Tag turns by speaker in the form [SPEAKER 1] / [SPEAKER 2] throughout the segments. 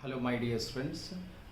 [SPEAKER 1] Hello my dear students.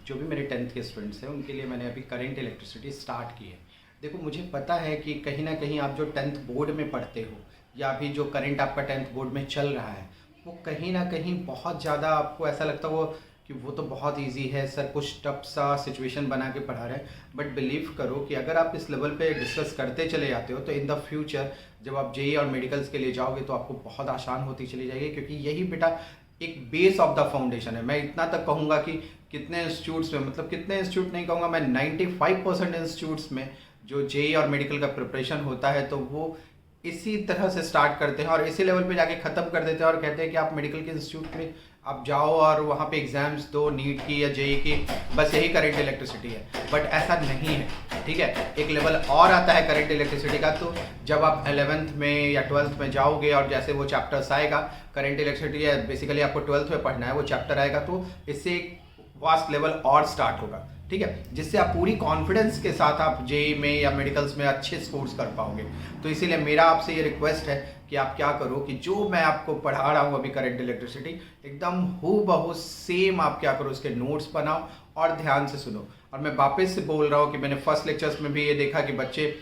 [SPEAKER 1] जो भी मेरे 10th के स्टूडेंट्स हैं उनके लिए मैंने अभी करंट इलेक्ट्रिसिटी स्टार्ट की है। देखो, मुझे पता है कि कहीं ना कहीं आप जो 10th बोर्ड में पढ़ते हो या अभी जो करंट आपका 10th बोर्ड में चल रहा है वो कहीं ना कहीं बहुत ज़्यादा आपको ऐसा लगता हो कि वो तो बहुत इजी है, सर कुछ टफ सा सिचुएशन बना के पढ़ा रहे हैं। बट बिलीव करो कि अगर आप इस लेवल पे डिस्कस करते चले जाते हो तो इन द फ्यूचर जब आप जेई और मेडिकल्स के लिए जाओगे तो आपको बहुत आसान होती चली जाएगी, क्योंकि यही बेटा एक बेस ऑफ द फाउंडेशन है। मैं इतना तक कहूँगा कि कितने इंस्टीट्यूट्स में, मतलब कितने इंस्टीट्यूट नहीं कहूँगा मैं, 95% इंस्टीट्यूट्स में जो जेई और मेडिकल का प्रिपरेशन होता है तो वो इसी तरह से स्टार्ट करते हैं और इसी लेवल पे जाके ख़त्म कर देते हैं और कहते हैं कि आप मेडिकल के इंस्टीट्यूट में आप जाओ और वहाँ पे एग्ज़ाम्स दो नीट की या जेई की, बस यही करंट इलेक्ट्रिसिटी है। बट ऐसा नहीं है, ठीक है। एक लेवल और आता है करंट इलेक्ट्रिसिटी का, तो जब आप 11th में या 12th में जाओगे और जैसे वो चैप्टर्स आएगा, करंट इलेक्ट्रिसिटी है बेसिकली आपको 12th में पढ़ना है, वो चैप्टर आएगा तो इससे एक वास्ट लेवल और स्टार्ट होगा, ठीक है, जिससे आप पूरी कॉन्फिडेंस के साथ आप जेई में या मेडिकल्स में अच्छे स्कोर्स कर पाओगे। तो इसीलिए मेरा आपसे ये रिक्वेस्ट है कि आप क्या करो कि जो मैं आपको पढ़ा रहा हूँ अभी करंट इलेक्ट्रिसिटी एकदम हूबहू सेम आप क्या करो, उसके नोट्स बनाओ और ध्यान से सुनो। और मैं वापस से बोल रहा हूँ कि मैंने फर्स्ट लेक्चर्स में भी ये देखा कि बच्चे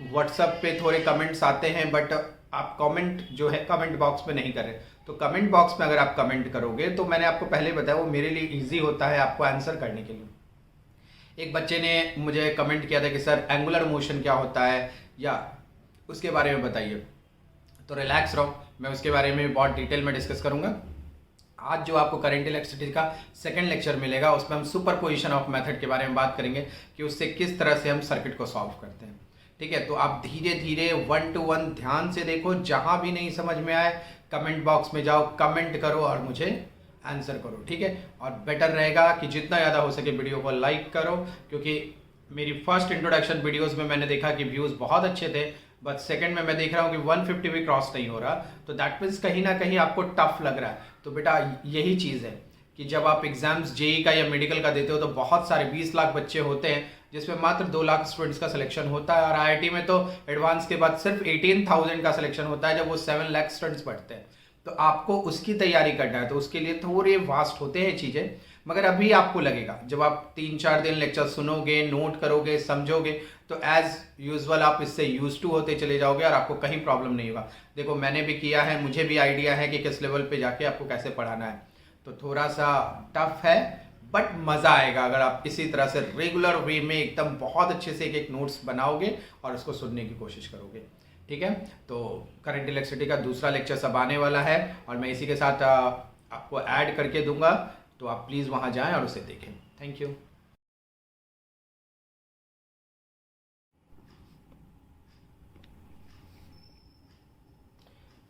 [SPEAKER 1] व्हाट्सएप पे थोड़े कमेंट्स आते हैं बट आप कमेंट जो है कमेंट बॉक्स में नहीं कर रहे। तो कमेंट बॉक्स में अगर आप कमेंट करोगे तो मैंने आपको पहले बताया वो मेरे लिए इजी होता है आपको आंसर करने के लिए। एक बच्चे ने मुझे कमेंट किया था कि सर एंगुलर मोशन क्या होता है या उसके बारे में बताइए। तो रिलैक्स रहो, मैं उसके बारे में बहुत डिटेल में डिस्कस करूंगा। आज जो आपको करंट इलेक्ट्रिसिटी का सेकंड लेक्चर मिलेगा उसमें हम सुपर पोजिशन ऑफ मेथड के बारे में बात करेंगे कि उससे किस तरह से हम सर्किट को सॉल्व करते हैं, ठीक है। तो आप धीरे धीरे 1 to 1 ध्यान से देखो, जहां भी नहीं समझ में आए कमेंट बॉक्स में जाओ, कमेंट करो और मुझे आंसर करो, ठीक है। और बेटर रहेगा कि जितना ज़्यादा हो सके वीडियो को लाइक करो, क्योंकि मेरी फर्स्ट इंट्रोडक्शन वीडियोस में मैंने देखा कि व्यूज़ बहुत अच्छे थे, बट सेकंड में मैं देख रहा हूँ कि 150 भी क्रॉस नहीं हो रहा, तो दैट मीन्स कहीं ना कहीं आपको टफ लग रहा है। तो बेटा यही चीज़ है कि जब आप एग्जाम्स जेई का या मेडिकल का देते हो तो बहुत सारे 20 लाख बच्चे होते हैं जिसमें मात्र 2 लाख स्टूडेंट्स का सिलेक्शन होता है, और आईआईटी में तो एडवांस के बाद सिर्फ 18,000 का सिलेक्शन होता है जब वो 7 लाख स्टूडेंट्स पढ़ते हैं। तो आपको उसकी तैयारी करना है, तो उसके लिए थोड़े वास्ट होते हैं चीज़ें, मगर अभी आपको लगेगा जब आप 3-4 दिन लेक्चर सुनोगे, नोट करोगे, समझोगे तो एज यूजुअल आप इससे यूज टू होते चले जाओगे और आपको कहीं प्रॉब्लम नहीं होगा। देखो मैंने भी किया है, मुझे भी आइडिया है कि किस लेवल पे जाके आपको कैसे पढ़ाना है। तो थोड़ा सा टफ है बट मज़ा आएगा अगर आप इसी तरह से रेगुलर वे में एकदम बहुत अच्छे से एक एक नोट्स बनाओगे और उसको सुनने की कोशिश करोगे, ठीक है। तो करंट इलेक्ट्रिसिटी का दूसरा लेक्चर सब आने वाला है और मैं इसी के साथ आपको ऐड करके दूंगा, तो आप प्लीज़ वहाँ जाएं और उसे देखें। Thank you.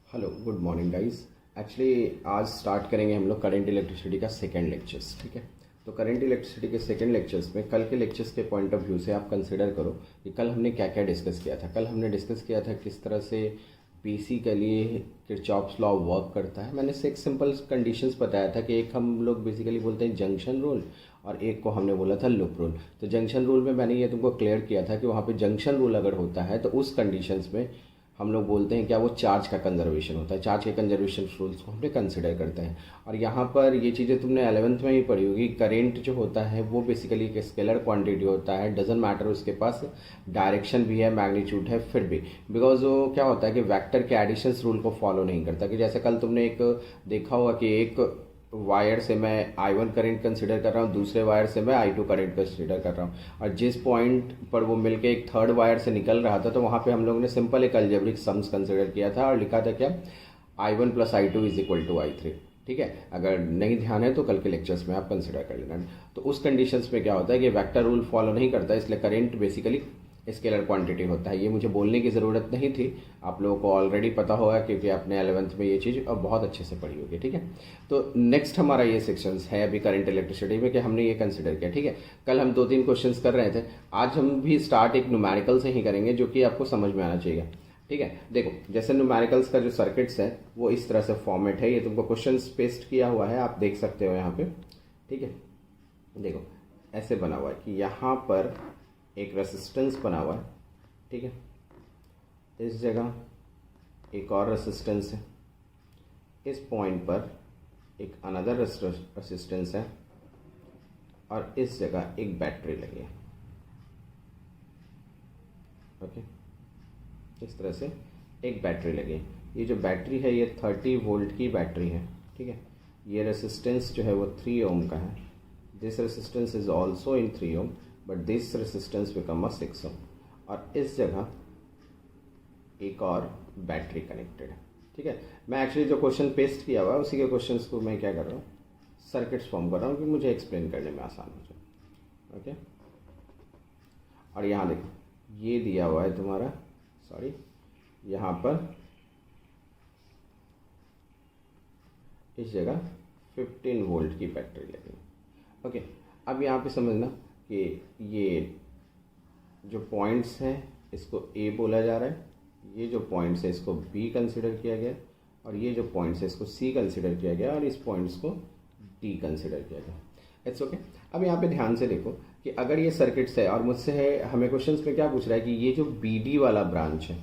[SPEAKER 2] Hello, good morning guys. Actually आज स्टार्ट करेंगे हम लोग करंट इलेक्ट्रिसिटी का सेकंड लेक्चर्स, ठीक है। तो करंट इलेक्ट्रिसिटी के सेकंड लेक्चर्स में कल के लेक्चर्स के पॉइंट ऑफ व्यू से आप कंसिडर करो कि कल हमने क्या क्या डिस्कस किया था। कल हमने डिस्कस किया था किस तरह से बेसिकली किरचॉफ्स लॉ वर्क करता है। मैंने से एक सिंपल कंडीशंस बताया था कि एक हम लोग बेसिकली बोलते हैं जंक्शन रूल और एक को हमने बोला था लूप रूल। तो जंक्शन रूल में मैंने ये तुमको क्लियर किया था कि वहाँ पे जंक्शन रूल अगर होता है तो उस कंडीशंस में हम लोग बोलते हैं क्या वो चार्ज का कंजर्वेशन होता है, चार्ज के कंजर्वेशन रूल्स को हमने कंसिडर करते हैं। और यहाँ पर ये चीज़ें तुमने 11th में ही पढ़ी होगी। करेंट जो होता है वो बेसिकली एक स्केलर क्वांटिटी होता है, डजंट मैटर उसके पास डायरेक्शन भी है, मैग्नीट्यूड है, फिर भी बिकॉज वो क्या होता है कि वेक्टर के एडिशंस रूल को फॉलो नहीं करता। कि जैसे कल तुमने एक देखा होगा कि एक वायर से मैं I1 करंट कंसिडर कर रहा हूँ, दूसरे वायर से मैं I2 करंट कंसिडर कर रहा हूँ, और जिस पॉइंट पर वो मिलके एक थर्ड वायर से निकल रहा था तो वहाँ पे हम लोगों ने सिंपल एक अलजेब्रिक सम्स कंसिडर किया था और लिखा था क्या, I1 + I2 = I3, ठीक है। अगर नहीं ध्यान है तो कल के लेक्चर्स में आप कंसिडर कर लेना। तो उस कंडीशंस में क्या होता है कि वेक्टर रूल फॉलो नहीं करता, इसलिए करेंट बेसिकली स्केलर क्वांटिटी होता है। ये मुझे बोलने की ज़रूरत नहीं थी, आप लोगों को ऑलरेडी पता होगा क्योंकि आपने 11th में ये चीज़ अब बहुत अच्छे से पढ़ी होगी, ठीक है। तो नेक्स्ट हमारा ये सेक्शंस है अभी करंट इलेक्ट्रिसिटी में कि हमने ये कंसिडर किया, ठीक है। कल हम 2-3 क्वेश्चंस कर रहे थे, आज हम भी स्टार्ट एक न्यूमेरिकल से ही करेंगे जो कि आपको समझ में आना चाहिए, ठीक है। देखो जैसे न्यूमेरिकल्स का जो सर्किट्स है वो इस तरह से फॉर्मेट है, ये तुमको क्वेश्चन पेस्ट किया हुआ है, आप देख सकते हो यहाँ पे, ठीक है। देखो ऐसे बना हुआ है कि यहाँ पर एक रेसिस्टेंस बना हुआ है, ठीक है। इस जगह एक और रेसिस्टेंस है, इस पॉइंट पर एक अनदर रेसिस्टेंस है और इस जगह एक बैटरी लगी है। ओके, इस तरह से एक बैटरी लगी है। ये जो बैटरी है ये 30 वोल्ट की बैटरी है, ठीक है। ये रेसिस्टेंस जो है वो 3 ओम का है। This resistance is also in 3 ohm, but this resistance become a 6 ohm. और इस जगह एक और बैटरी कनेक्टेड है, ठीक है। मैं एक्चुअली जो क्वेश्चन पेस्ट किया हुआ है उसी के क्वेश्चंस को मैं क्या कर रहा हूँ, सर्किट्स फॉर्म कर रहा हूँ कि मुझे एक्सप्लेन करने में आसान हो जाए। ओके, और यहाँ देखो ये दिया हुआ है तुम्हारा, सॉरी, यहाँ पर इस जगह 15 वोल्ट की बैटरी लगी। ओके, अब यहाँ पे समझना कि ये जो पॉइंट्स हैं इसको ए बोला जा रहा है, ये जो पॉइंट्स है इसको बी कंसिडर किया गया, और ये जो पॉइंट्स है इसको सी कंसिडर किया गया, और इस पॉइंट्स को डी कंसिडर किया गया। It's okay. अब यहाँ पे ध्यान से देखो कि अगर ये सर्किट्स है और मुझसे है, हमें क्वेश्चंस में क्या पूछ रहा है कि ये जो बी डी वाला ब्रांच है,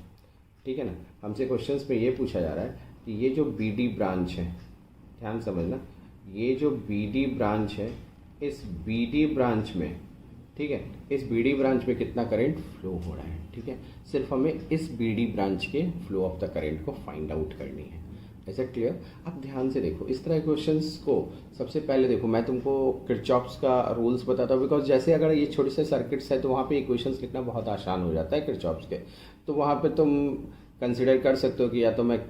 [SPEAKER 2] ठीक है ना, हमसे क्वेश्चंस में ये पूछा जा रहा है कि ये जो बी डी ब्रांच है, ध्यान समझना, ये जो बी डी ब्रांच है, इस बी डी ब्रांच में, ठीक है, इस बी डी ब्रांच में कितना करंट फ्लो हो रहा है, ठीक है। सिर्फ हमें इस बी डी ब्रांच के फ्लो ऑफ द करंट को फाइंड आउट करनी है। ऐसा क्लियर? अब ध्यान से देखो, इस तरह के क्वेश्चंस को सबसे पहले देखो, मैं तुमको किरचॉफ्स का रूल्स बताता हूँ, बिकॉज जैसे अगर ये छोटे से सर्किट्स है तो वहाँ पे इक्वेशंस लिखना बहुत आसान हो जाता है किरचॉफ्स के। तो वहाँ पे तुम कंसिडर कर सकते हो कि या तो मैं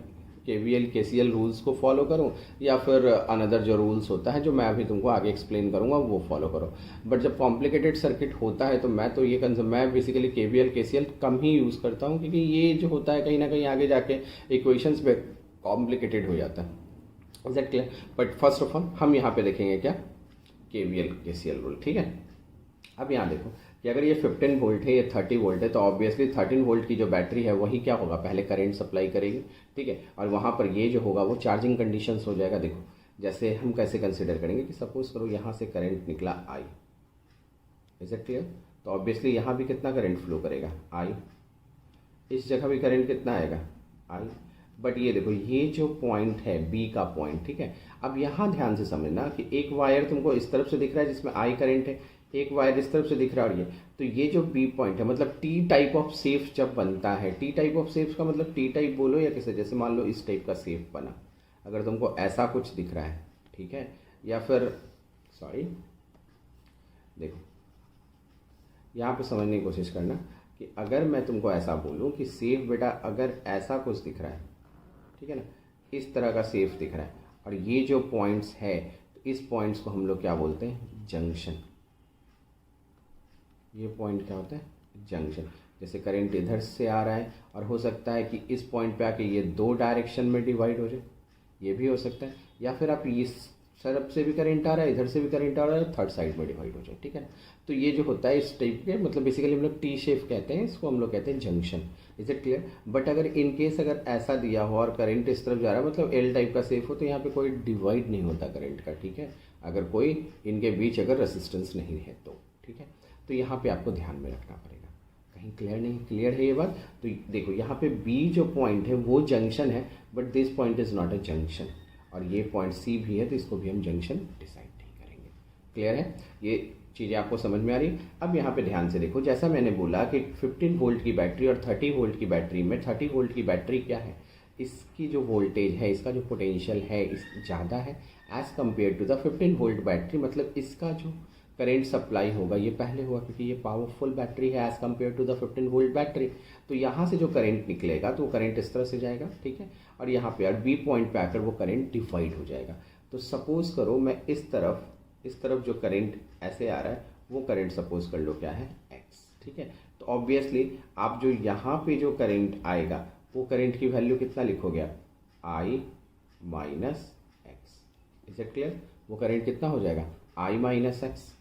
[SPEAKER 2] KVL KCL रूल्स को फॉलो करूं, या फिर अनदर जो रूल्स होता है जो मैं अभी तुमको आगे एक्सप्लेन करूंगा वो फॉलो करो। बट जब कॉम्प्लिकेटेड सर्किट होता है तो मैं तो ये मैं बेसिकली KVL KCL कम ही यूज़ करता हूं, क्योंकि ये जो होता है कहीं ना कहीं आगे जाके इक्वेशंस पे कॉम्प्लिकेटेड हो जाता है। Is that clear? But first of all हम यहाँ पे देखेंगे क्या, KVL KCL रूल, ठीक है। अब यहाँ देखो कि अगर ये 15 वोल्ट है, ये 30 वोल्ट है, तो ऑब्वियसली 13 वोल्ट की जो बैटरी है वही क्या होगा, पहले करंट सप्लाई करेगी, ठीक है। और वहाँ पर ये जो होगा वो चार्जिंग कंडीशंस हो जाएगा। देखो जैसे हम कैसे कंसिडर करेंगे कि सपोज करो यहाँ से करंट निकला I, इज इट क्लियर? तो ऑब्वियसली यहाँ भी कितना करंट फ्लो करेगा, I। इस जगह भी करंट कितना आएगा, I। बट ये देखो ये जो पॉइंट है B का पॉइंट, ठीक है। अब यहाँ ध्यान से समझना कि एक वायर तुमको इस तरफ से दिख रहा है जिसमें I करंट है, एक वायर इस तरफ से दिख रहा है, और ये तो ये जो बी पॉइंट है, मतलब टी टाइप ऑफ सेफ जब बनता है, टी टाइप ऑफ सेफ का मतलब टी टाइप बोलो या किसे, जैसे मान लो इस टाइप का सेफ बना, अगर तुमको ऐसा कुछ दिख रहा है, ठीक है, या फिर सॉरी देखो यहाँ पे समझने की कोशिश करना कि अगर मैं तुमको ऐसा बोलूँ कि सेफ बेटा अगर ऐसा कुछ दिख रहा है, ठीक है ना, इस तरह का सेफ दिख रहा है, और ये जो पॉइंट्स है तो इस पॉइंट्स को हम लोग क्या बोलते हैं, जंक्शन। ये पॉइंट क्या होता है, जंक्शन। जैसे करंट इधर से आ रहा है और हो सकता है कि इस पॉइंट पे आके ये 2 डायरेक्शन में डिवाइड हो जाए, ये भी हो सकता है, या फिर आप इस तरफ से भी करंट आ रहा है, इधर से भी करंट आ रहा है, थर्ड साइड में डिवाइड हो जाए, ठीक है। तो ये जो होता है इस टाइप के, मतलब बेसिकली हम लोग टी शेप कहते हैं इसको, हम लोग कहते हैं junction. Is it clear? But अगर इन केस अगर ऐसा दिया हो और करंट इस तरफ जा रहा है, मतलब एल टाइप का सेफ हो, तो यहाँ पे कोई डिवाइड नहीं होता करंट का, ठीक है, अगर कोई इनके बीच अगर रेसिस्टेंस नहीं है तो, ठीक है। तो यहाँ पे आपको ध्यान में रखना पड़ेगा। कहीं क्लियर नहीं, क्लियर है ये बात? तो देखो यहाँ पे बी जो पॉइंट है वो जंक्शन है, but this point is not a junction, और ये पॉइंट सी भी है तो इसको भी हम जंक्शन डिसाइड नहीं करेंगे। क्लियर है? ये चीज़ें आपको समझ में आ रही है? अब यहाँ पे ध्यान से देखो, जैसा मैंने बोला कि 15 वोल्ट की बैटरी और 30 वोल्ट की बैटरी में, 30 वोल्ट की बैटरी क्या है, इसकी जो वोल्टेज है, इसका जो पोटेंशियल है इस ज़्यादा है as compared to the 15 volt battery, मतलब इसका जो करंट सप्लाई होगा ये पहले हुआ, क्योंकि ये पावरफुल बैटरी है as compared to the 15 volt battery. तो यहाँ से जो करंट निकलेगा तो वो करंट इस तरह से जाएगा, ठीक है, और यहाँ पे यार बी पॉइंट पे आकर वो करंट डिवाइड हो जाएगा। तो सपोज करो मैं इस तरफ जो करंट ऐसे आ रहा है वो करंट सपोज कर लो क्या है, एक्स, ठीक है। तो ऑब्वियसली आप जो यहाँ पे जो करंट आएगा वो करंट की वैल्यू कितना लिखोगे आप, I minus x. Is it clear? वो करंट कितना हो जाएगा, I माइनस एक्स,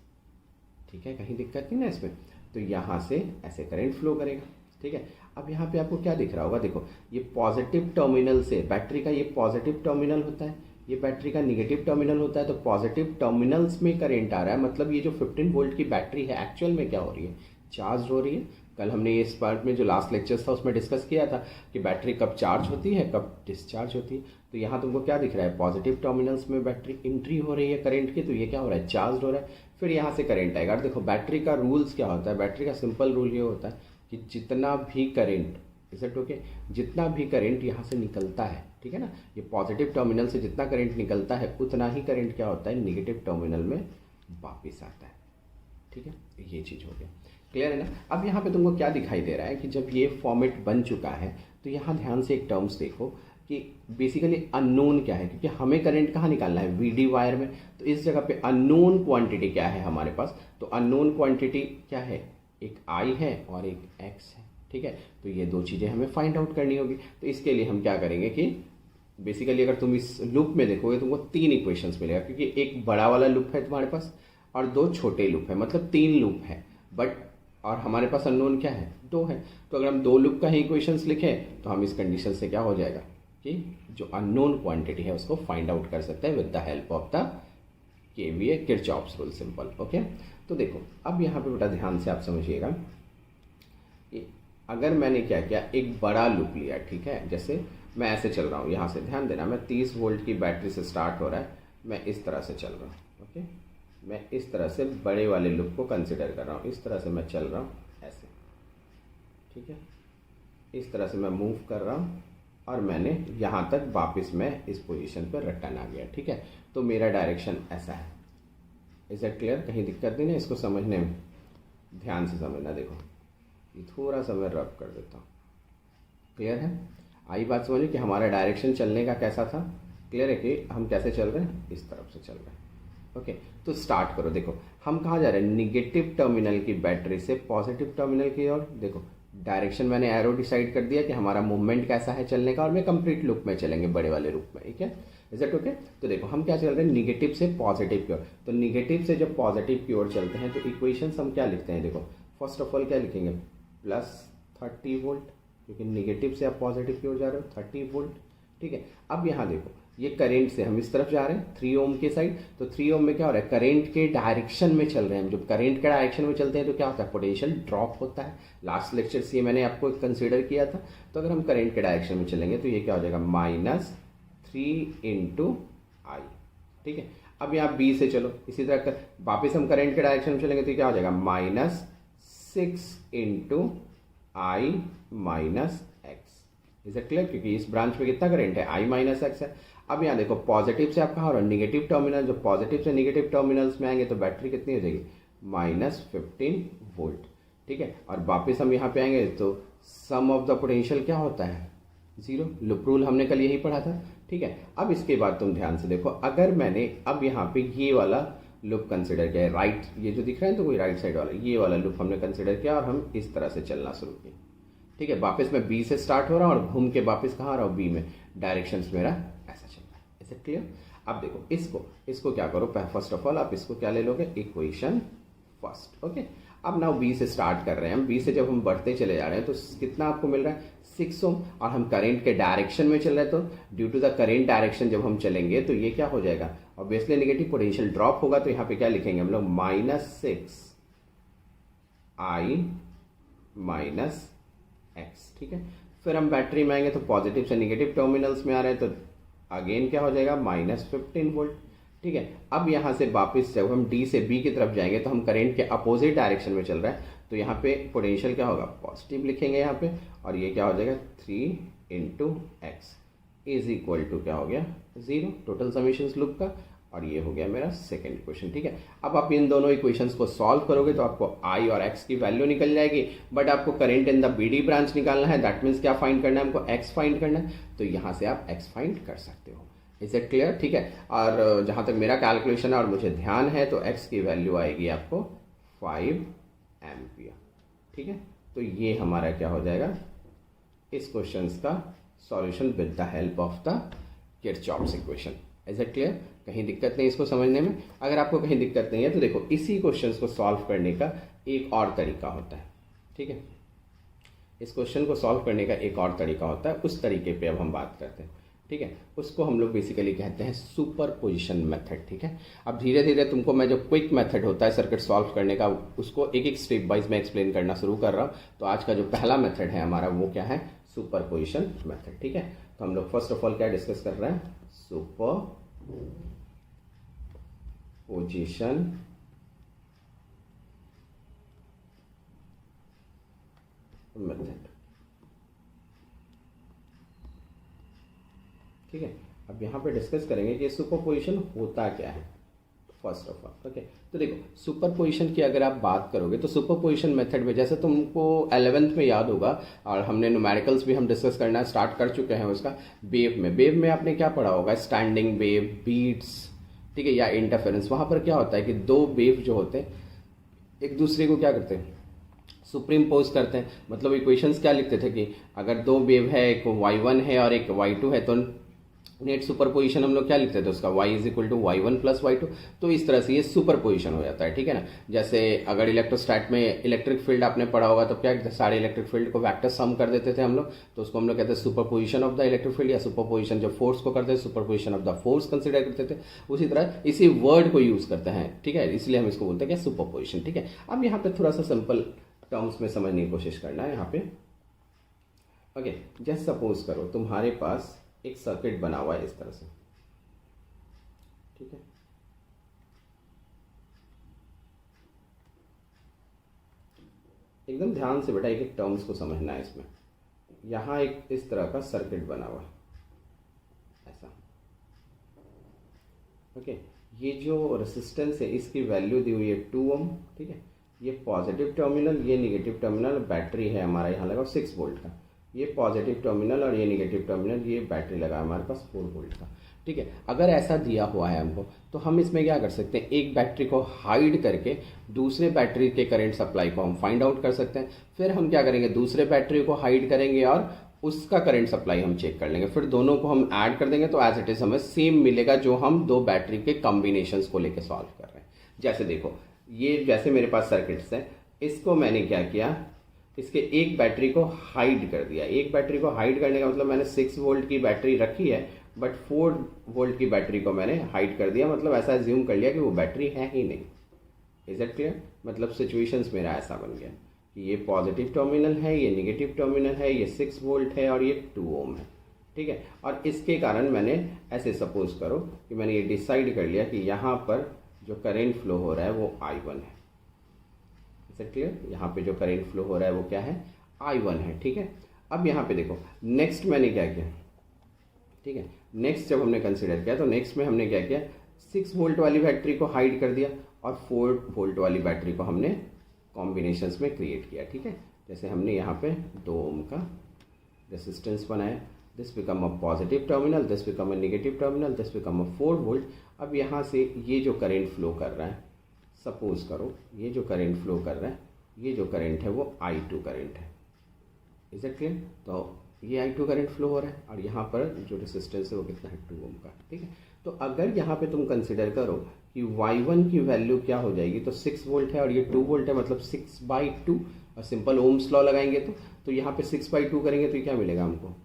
[SPEAKER 2] ठीक है, कहीं दिक्कत नहीं ना इसमें। तो यहाँ से ऐसे करंट फ्लो करेगा, ठीक है। अब यहाँ पे आपको क्या दिख रहा होगा, देखो ये पॉजिटिव टर्मिनल से, बैटरी का ये पॉजिटिव टर्मिनल होता है, ये बैटरी का निगेटिव टर्मिनल होता है, तो पॉजिटिव टर्मिनल्स में करंट आ रहा है, मतलब ये जो 15 वोल्ट की बैटरी है एक्चुअल में क्या हो रही है, चार्ज हो रही है। कल हमने इस पार्ट में जो लास्ट लेक्चर्स था उसमें डिस्कस किया था कि बैटरी कब चार्ज होती है कब डिस्चार्ज होती है। तो यहाँ तुमको क्या दिख रहा है, पॉजिटिव टर्मिनल्स में बैटरी एंट्री हो रही है करंट की, तो ये क्या हो रहा है, चार्ज हो रहा है। फिर यहाँ से करंट आएगा। और देखो बैटरी का रूल्स क्या होता है, बैटरी का सिंपल रूल ये होता है कि जितना भी करंट, इज इट ओके, जितना भी करंट यहाँ से निकलता है, ठीक है ना, ये पॉजिटिव टर्मिनल से जितना करंट निकलता है उतना ही करंट क्या होता है, निगेटिव टर्मिनल में वापिस आता है। ठीक है, ये चीज़ हो गया, क्लियर है ना। अब यहाँ पे तुमको क्या दिखाई दे रहा है कि जब ये फॉर्मेट बन चुका है तो यहाँ ध्यान से एक टर्म्स देखो कि बेसिकली अननोन क्या है, क्योंकि हमें करंट कहाँ निकालना है, वीडी वायर में। तो इस जगह पे अननोन क्वांटिटी क्या है हमारे पास, तो अननोन क्वांटिटी क्या है, एक आई है और एक एक्स है। ठीक है, तो ये दो चीज़ें हमें फाइंड आउट करनी होगी। तो इसके लिए हम क्या करेंगे कि बेसिकली अगर तुम इस लूप में देखोगे तुमको तीन इक्वेशंस मिलेगा, क्योंकि एक बड़ा वाला लूप है तुम्हारे पास और दो छोटे लूप है, मतलब तीन लूप है। बट और हमारे पास अननोन क्या है, दो है। तो अगर हम दो लूप का ही इक्वेशंस लिखें तो हम इस कंडीशन से क्या हो जाएगा कि जो अननोन क्वांटिटी है उसको फाइंड आउट कर सकते हैं with the help of the KVA, Kirchhoff's rule, simple. Okay, तो देखो अब यहाँ पे बेटा ध्यान से आप समझिएगा कि अगर मैंने क्या किया, एक बड़ा लूप लिया, ठीक है, जैसे मैं ऐसे चल रहा हूँ, यहाँ से ध्यान देना, मैं 30 वोल्ट की बैटरी से स्टार्ट हो रहा है, मैं इस तरह से चल रहा हूँ। ओके, मैं इस तरह से बड़े वाले लूप को कंसिडर कर रहा हूँ, इस तरह से मैं चल रहा हूँ ऐसे, ठीक है, इस तरह से मैं मूव कर रहा हूँ और मैंने यहाँ तक वापस मैं इस पोजीशन पर रिटर्न आ गया। ठीक है, तो मेरा डायरेक्शन ऐसा है। इज इट क्लियर, कहीं दिक्कत नहीं ना इसको समझने में, ध्यान से समझना। देखो ये थोड़ा सा मैं रब कर देता हूँ, क्लियर है, आई बात समझिए कि हमारा डायरेक्शन चलने का कैसा था, क्लियर है कि हम कैसे चल रहे हैं, इस तरफ से चल रहे हैं। ओके, तो स्टार्ट करो। देखो हम कहाँ जा रहे हैं, निगेटिव टर्मिनल की बैटरी से पॉजिटिव टर्मिनल की ओर। देखो डायरेक्शन मैंने एरो डिसाइड कर दिया कि हमारा मूवमेंट कैसा है चलने का, और मैं कंप्लीट लूप में चलेंगे, बड़े वाले लूप में। ठीक है, इज इट ओके। तो देखो हम क्या चल रहे हैं, निगेटिव से पॉजिटिव की ओर। तो निगेटिव से जब पॉजिटिव की ओर चलते हैं तो इक्वेशंस हम क्या लिखते हैं, देखो फर्स्ट ऑफ ऑल क्या लिखेंगे, +30 वोल्ट, क्योंकि निगेटिव से आप पॉजिटिव की ओर जा रहे हो, 30 वोल्ट। ठीक है, अब यहाँ देखो ये करेंट से हम इस तरफ जा रहे हैं 3 ओम के साइड, तो 3 ओम में क्या हो रहा है, करंट के डायरेक्शन में चल रहे हैं हम। जब करंट के डायरेक्शन में चलते हैं तो क्या होता है, पोटेंशियल ड्रॉप होता है। लास्ट लेक्चर से ये मैंने आपको कंसीडर किया था। तो अगर हम करंट के डायरेक्शन में चलेंगे तो ये क्या हो जाएगा, -3 × I। ठीक है, अब यहाँ B से चलो, इसी तरह वापस हम करंट के डायरेक्शन में चलेंगे तो क्या हो जाएगा, -6 × I - X। Is it clear, क्योंकि इस ब्रांच में कितना करंट है, I - X है। अब यहाँ देखो पॉजिटिव से आप कहाँ हो रहे हो, निगेटिव टर्मिनल, जो पॉजिटिव से निगेटिव टर्मिनल्स में आएंगे तो बैटरी कितनी हो जाएगी, -15 वोल्ट। ठीक है, और वापस हम यहाँ पे आएंगे तो सम ऑफ द पोटेंशियल क्या होता है, 0। लूप रूल हमने कल यही पढ़ा था। ठीक है, अब इसके बाद तुम ध्यान से देखो, अगर मैंने अब यहाँ पे ये वाला लूप कंसिडर किया है, राइट, ये जो दिख रहा है तो कोई राइट साइड वाला, ये वाला लूप हमने कंसिडर किया और हम इस तरह से चलना शुरू किया। ठीक है, वापस मैं B से स्टार्ट हो रहा हूँ और घूम के वापस कहाँ आ रहा हूँ, B में। डायरेक्शंस मेरा ऐसा चल रहा है। Is it clear. अब देखो इसको क्या करो, फर्स्ट ऑफ ऑल आप इसको क्या ले लोगे, इक्वेशन फर्स्ट। ओके, अब नाउ B से स्टार्ट कर रहे हैं हम। B से जब हम बढ़ते चले जा रहे हैं तो कितना आपको मिल रहा है, 6 ओम, और हम करंट के डायरेक्शन में चल रहे हैं। तो due to the current direction जब हम चलेंगे तो ये क्या हो जाएगा, ऑब्वियसली नेगेटिव पोटेंशियल ड्रॉप होगा। तो यहाँ पे क्या लिखेंगे हम लोग, -6 I - X। ठीक है, फिर हम बैटरी में आएंगे तो पॉजिटिव से निगेटिव टर्मिनल्स में आ रहे हैं तो अगेन क्या हो जाएगा, -15 वोल्ट। ठीक है, अब यहाँ से वापस जब हम D से B की तरफ जाएंगे तो हम करंट के अपोजिट डायरेक्शन में चल रहा है। तो यहाँ पे पोटेंशियल क्या होगा, पॉजिटिव लिखेंगे यहाँ पे, और ये क्या हो जाएगा, 3 × X = क्या हो गया, 0। टोटल समीशंस लूप का, और ये हो गया मेरा सेकंड इक्वेशन। ठीक है, अब आप इन दोनों इक्वेशंस को सॉल्व करोगे तो आपको I और X की वैल्यू निकल जाएगी। बट आपको current in the BD branch निकालना है, दैट मीन्स क्या फाइंड करना है हमको, X फाइंड करना है। तो यहाँ से आप X फाइंड कर सकते हो। Is it clear. ठीक है, और जहाँ तक मेरा कैलकुलेशन है और मुझे ध्यान है तो X की वैल्यू आएगी आपको 5 एम्पियर। ठीक है, तो ये हमारा क्या हो जाएगा, इस क्वेश्चन का solution with the help of the Kirchhoff's equation. Is it clear, कहीं दिक्कत नहीं इसको समझने में। अगर आपको कहीं दिक्कत नहीं है तो देखो इसी क्वेश्चंस को सॉल्व करने का एक और तरीका होता है। ठीक है, इस क्वेश्चन को सॉल्व करने का एक और तरीका होता है, उस तरीके पे अब हम बात करते हैं। ठीक है, उसको हम लोग बेसिकली कहते हैं सुपर पोजिशन मेथड। ठीक है, अब धीरे धीरे तुमको मैं जो क्विक मेथड होता है सर्किट सॉल्व करने का उसको एक एक स्टेप वाइज मैं एक्सप्लेन करना शुरू कर रहा हूँ। तो आज का जो पहला मेथड है हमारा वो क्या है, सुपर पोजिशन मेथड। ठीक है, तो हम लोग फर्स्ट ऑफ ऑल क्या डिस्कस कर रहे हैं, सुपर पोजिशन मेथड। ठीक है, अब यहाँ पे डिस्कस करेंगे कि सुपरपोजिशन होता क्या है फर्स्ट ऑफ ऑल। ओके, तो देखो सुपरपोजिशन की अगर आप बात करोगे तो सुपरपोजिशन मेथड में जैसे तुमको 11th में याद होगा और हमने न्यूमेरिकल्स भी हम डिस्कस करना स्टार्ट कर चुके हैं उसका वेव में आपने क्या पढ़ा होगा, स्टैंडिंग वेव, बीट्स, ठीक है, या इंटरफेरेंस। वहाँ पर क्या होता है कि दो वेव जो होते हैं एक दूसरे को क्या करते हैं, सुप्रीम पोज करते हैं। मतलब इक्वेशंस क्या लिखते थे कि अगर दो वेव है, एक y1 है और एक y2 है, तो नेट सुपरपोजिशन हम लोग क्या लिखते थे उसका, y is equal to y1 plus y2। तो इस तरह से ये सुपरपोजिशन हो जाता है। ठीक है ना, जैसे अगर इलेक्ट्रोस्टैट में इलेक्ट्रिक फील्ड आपने पढ़ा होगा तो क्या सारे इलेक्ट्रिक फील्ड को वेक्टर सम कर देते थे हम लोग, तो उसको हम लोग कहते हैं superposition of the electric field, या सुपरपोजिशन जो फोर्स को करते हैं superposition of the force consider करते थे। उसी तरह इसी वर्ड को यूज करते हैं। ठीक है, इसलिए हम इसको बोलते हैं क्या, सुपरपोजिशन। ठीक है, अब यहाँ पे थोड़ा सा सिंपल टर्म्स में समझने की कोशिश करना है यहाँ पे। ओके, जस्ट सपोज करो तुम्हारे पास एक सर्किट बना हुआ है इस तरह से। ठीक है, एकदम ध्यान से बेटा एक एक टर्म्स को समझना है इसमें। यहां एक इस तरह का सर्किट बना हुआ है ऐसा। ओके, ये जो रेसिस्टेंस है इसकी वैल्यू दी हुई है 2 ओम। ठीक है, ये पॉजिटिव टर्मिनल, ये निगेटिव टर्मिनल, बैटरी है हमारा यहाँ लगा 6 वोल्ट का, ये पॉजिटिव टर्मिनल और ये निगेटिव टर्मिनल, ये बैटरी लगा हमारे पास 4 वोल्ट का। ठीक है, अगर ऐसा दिया हुआ है हमको तो हम इसमें क्या कर सकते हैं, एक बैटरी को हाइड करके दूसरे बैटरी के करंट सप्लाई को हम फाइंड आउट कर सकते हैं। फिर हम क्या करेंगे, दूसरे बैटरी को हाइड करेंगे और उसका करंट सप्लाई हम चेक कर लेंगे, फिर दोनों को हम ऐड कर देंगे तो एज इट इज हमें सेम मिलेगा जो हम दो बैटरी के कॉम्बिनेशंस को लेकर सॉल्व कर रहे हैं। जैसे देखो ये जैसे मेरे पास सर्किट्स है, इसको मैंने क्या किया, इसके एक बैटरी को हाइड कर दिया। एक बैटरी को हाइड करने का मतलब मैंने 6 वोल्ट की बैटरी रखी है बट 4 वोल्ट की बैटरी को मैंने हाइड कर दिया, मतलब ऐसा एज्यूम कर लिया कि वो बैटरी है ही नहीं। इज इट क्लियर, मतलब सिचुएशंस मेरा ऐसा बन गया कि ये पॉजिटिव टर्मिनल है, ये निगेटिव टर्मिनल है, ये 6 वोल्ट है और ये 2 ओम है। ठीक है, और इसके कारण मैंने ऐसे सपोज करो कि मैंने ये डिसाइड कर लिया कि यहाँ पर जो करेंट फ्लो हो रहा है वो I1 है। इज इट क्लियर, यहाँ पे जो करेंट फ्लो हो रहा है वो क्या है, I1 है। ठीक है, अब यहाँ पे देखो नेक्स्ट मैंने क्या किया। ठीक है, नेक्स्ट जब हमने कंसिडर किया तो नेक्स्ट में हमने क्या किया, 6 वोल्ट वाली बैटरी को हाइड कर दिया और 4 वोल्ट वाली बैटरी को हमने कॉम्बिनेशंस में क्रिएट किया। ठीक है, जैसे हमने यहाँ पे 2 ओम का रेसिस्टेंस बनाया, this become a positive terminal, this become a negative terminal, this become a 4 volt. अब यहाँ से ये जो करंट फ्लो कर रहा है, सपोज करो ये जो करंट फ्लो कर रहा है, ये जो करंट है वो I2 करंट है। इज इट क्लियर, तो ये I2 करंट फ्लो हो रहा है और यहाँ पर जो रेसिस्टेंस है वो कितना है, 2 ओम का। ठीक है, तो अगर यहाँ पे तुम कंसिडर करो कि Y1 की वैल्यू क्या हो जाएगी, तो 6 वोल्ट है और ये 2 वोल्ट है, मतलब 6/2 और सिंपल ओम्स लॉ लगाएंगे तो यहाँ पे 6/2 करेंगे तो क्या मिलेगा हमको,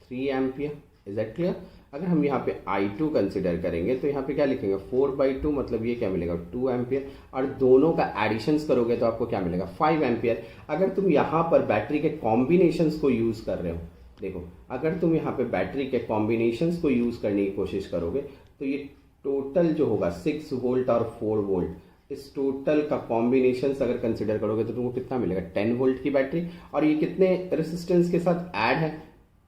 [SPEAKER 2] 3 एम्पियर। इज दैट क्लियर, अगर हम यहाँ पे I2 कंसिडर करेंगे तो यहाँ पे क्या लिखेंगे, 4/2 मतलब ये क्या मिलेगा, 2 एम्पियर, और दोनों का एडिशंस करोगे तो आपको क्या मिलेगा, 5 एम्पियर। अगर तुम यहाँ पर बैटरी के कॉम्बिनेशंस को यूज़ कर रहे हो, देखो अगर तुम यहाँ पे बैटरी के कॉम्बिनेशंस को यूज़ करने की कोशिश करोगे तो ये टोटल जो होगा 6 वोल्ट और 4 वोल्ट, इस टोटल का कॉम्बिनेशन अगर कंसिडर करोगे तो तुमको कितना मिलेगा, 10 वोल्ट की बैटरी, और ये कितने रेसिस्टेंस के साथ ऐड है,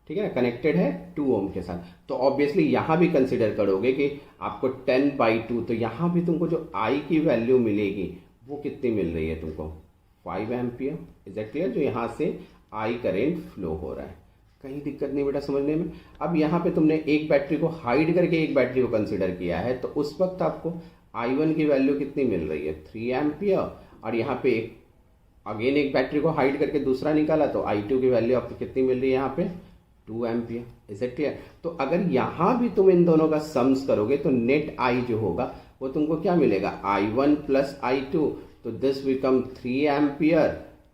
[SPEAKER 2] ठीक है ना, कनेक्टेड है 2 ओम के साथ। तो ऑब्वियसली यहाँ भी कंसिडर करोगे कि आपको 10/2, तो यहाँ भी तुमको जो I की वैल्यू मिलेगी वो कितनी मिल रही है तुमको, 5 एम्पियर। इज दैट क्लियर, जो यहाँ से I करेंट फ्लो हो रहा है, कहीं दिक्कत नहीं बेटा समझने में। अब यहाँ पे तुमने एक बैटरी को हाइड करके एक बैटरी को कंसिडर किया है तो उस वक्त आपको I1 की वैल्यू कितनी मिल रही है, 3 एम्पियर, और यहाँ पे अगेन एक बैटरी को हाइड करके दूसरा निकाला तो I2 की वैल्यू आपको कितनी मिल रही है यहाँ पे, 2 एम्पियर। इज इट क्लियर, तो अगर यहाँ भी तुम इन दोनों का सम्स करोगे तो नेट I जो होगा वो तुमको क्या मिलेगा, I1 प्लस I2, तो this become 3 ampere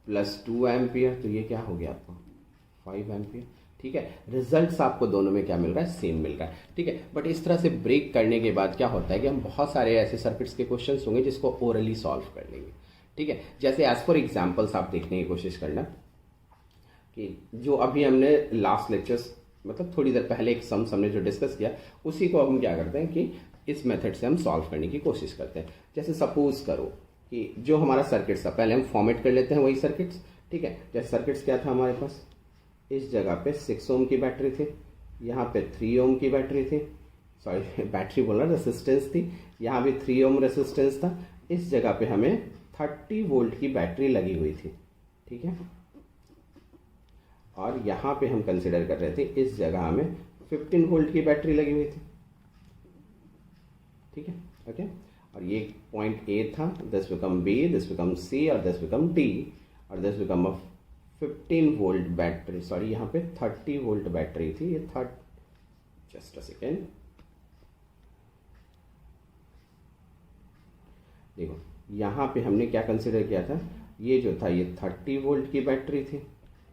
[SPEAKER 2] plus 2 ampere, तो ये क्या हो गया आपको, 5 एम्पियर। ठीक है। रिजल्ट्स आपको दोनों में क्या मिल रहा है, सेम मिल रहा है, ठीक है। बट इस तरह से ब्रेक करने के बाद क्या होता है कि हम बहुत सारे ऐसे सर्किट्स के क्वेश्चंस होंगे जिसको ओरली सॉल्व कर लेंगे, ठीक है। जैसे एज फॉर एग्जांपल्स आप देखने की कोशिश करना कि जो अभी हमने लास्ट लेक्चर्स मतलब थोड़ी देर पहले एक सम्स हमने जो डिस्कस किया उसी को हम क्या करते हैं कि इस मेथड से हम सॉल्व करने की कोशिश करते हैं। जैसे सपोज करो कि जो हमारा सर्किट्स था पहले हम फॉर्मेट कर लेते हैं वही सर्किट्स, ठीक है। जैसे सर्किट्स क्या था हमारे पास, इस जगह पे 6 ओम की बैटरी थी, यहाँ पे 3 ओम की बैटरी थी, सॉरी बैटरी बोलना रेसिस्टेंस थी, यहाँ भी 3 ओम रेसिस्टेंस था, इस जगह पे हमें 30 वोल्ट की बैटरी लगी हुई थी, ठीक है। और यहाँ पे हम कंसिडर कर रहे थे इस जगह हमें 15 वोल्ट की बैटरी लगी हुई थी, ठीक है, ओके। और ये पॉइंट ए था, this become B, this become C और दिस बिकम डी, और this become a 15 volt battery, sorry यहाँ पे 30 वोल्ट बैटरी थी, ये जस्ट अ सेकेंड, देखो यहाँ पे हमने क्या कंसिडर किया था, ये जो था ये 30 वोल्ट की बैटरी थी,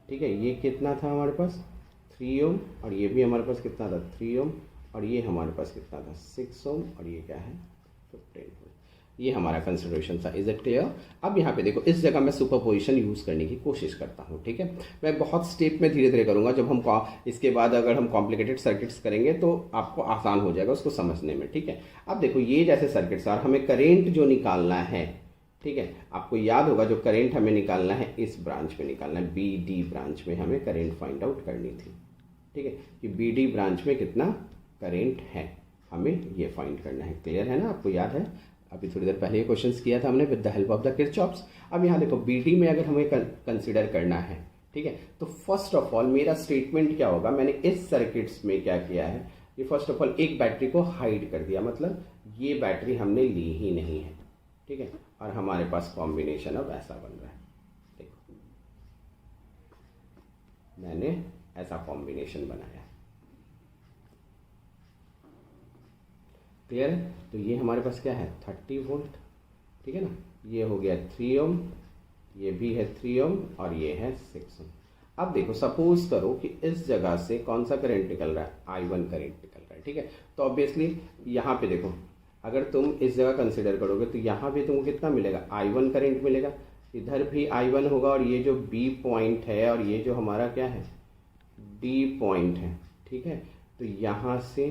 [SPEAKER 2] ठीक है। ये कितना था हमारे पास 3 ओम, और ये भी हमारे पास कितना था 3 ओम, और ये हमारे पास कितना था 6 ओम, और ये क्या है 15 वोल्ट। ये हमारा कंसिडरेशन था। Is it clear? अब यहाँ पे देखो इस जगह मैं सुपरपोजिशन यूज़ करने की कोशिश करता हूँ, ठीक है। मैं बहुत स्टेप में धीरे धीरे करूँगा, जब हम इसके बाद अगर हम कॉम्प्लिकेटेड सर्किट्स करेंगे तो आपको आसान हो जाएगा उसको समझने में, ठीक है। अब देखो ये जैसे सर्किट्स और हमें करेंट जो निकालना है, ठीक है, आपको याद होगा जो करेंट हमें निकालना है इस ब्रांच में निकालना है, बी डी ब्रांच में हमें करेंट फाइंड आउट करनी थी, ठीक है, कि बी डी ब्रांच में कितना करेंट है हमें ये फाइंड करना है। क्लियर है ना, आपको याद है? अभी थोड़ी देर पहले ये क्वेश्चंस किया था हमने with the help of the Kirchhoff's. अब यहाँ देखो बीडी में अगर हमें कंसिडर करना है, ठीक है, तो फर्स्ट ऑफ ऑल मेरा स्टेटमेंट क्या होगा, मैंने इस सर्किट्स में क्या किया है, ये फर्स्ट ऑफ ऑल एक बैटरी को हाइड कर दिया, मतलब ये बैटरी हमने ली ही नहीं है, ठीक है, और हमारे पास कॉम्बिनेशन अब ऐसा बन रहा है, देखो मैंने ऐसा कॉम्बिनेशन बनाया। क्लियर है? तो ये हमारे पास क्या है 30 वोल्ट, ठीक है ना, ये हो गया 3 ओम, ये भी है 3 ओम, और ये है 6 ओम। अब देखो सपोज करो कि इस जगह से कौन सा करंट निकल रहा है, I1 करंट निकल रहा है, ठीक है। तो ऑब्वियसली यहाँ पे देखो अगर तुम इस जगह कंसिडर करोगे तो यहाँ पे तुमको कितना मिलेगा, I1 करंट मिलेगा, इधर भी I1 होगा, और ये जो B पॉइंट है और ये जो हमारा क्या है D पॉइंट है, ठीक है। तो यहाँ से